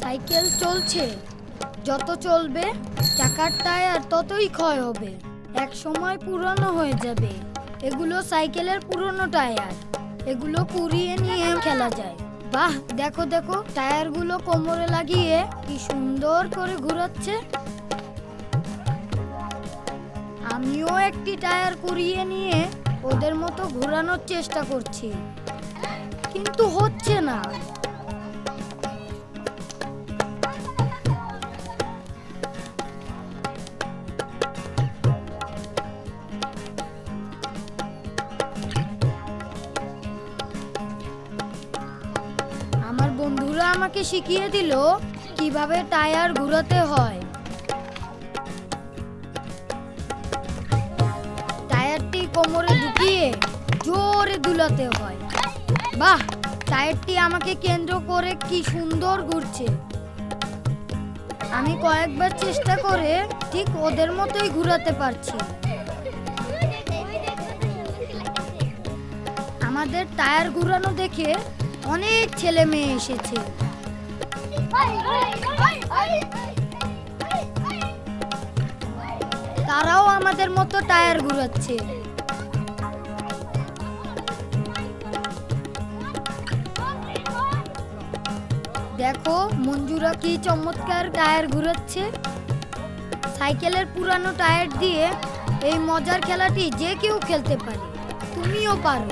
Cycle চলছে, যত চলবে চাকার টায়ার ততই ক্ষয় হবে, এক সময় পুরনো হয়ে যাবে। এগুলো সাইকেলের পুরনো টায়ার, এগুলো কুড়িয়ে নিয়ে খেলা যায়। বাহ, দেখো দেখো, টায়ারগুলো কোমরে লাগিয়ে কি সুন্দর করে ঘোরাচ্ছে। আমিও একটি টায়ার কুড়িয়ে নিয়ে ওদের মতো ঘোরানোর চেষ্টা করছি, কিন্তু হচ্ছে না। আমার বন্ধুরা আমাকে শিখিয়ে দিল কিভাবে টায়ার ঘোরাতে হয়। টায়ারটি কোমরে ঢুকিয়ে জোরে দুলাতে হয়। বাহ, টায়ারটি আমাকে কেন্দ্র করে কি সুন্দর ঘুরছে। আমি কয়েকবার চেষ্টা করে ঠিক ওদের মতোই ঘোরাতে পারছি। আমাদের টায়ার ঘোরানো দেখে অনেক ছেলে মেয়ে এসেছে। তারাও আমাদের মতো টায়ার ঘোরাচ্ছে। দেখো মঞ্জুরা কি চমৎকার টায়ার ঘোরাচ্ছে। সাইকেলের পুরানো টায়ার দিয়ে এই মজার খেলাটি যে কেউ খেলতে পারে, তুমিও পারো।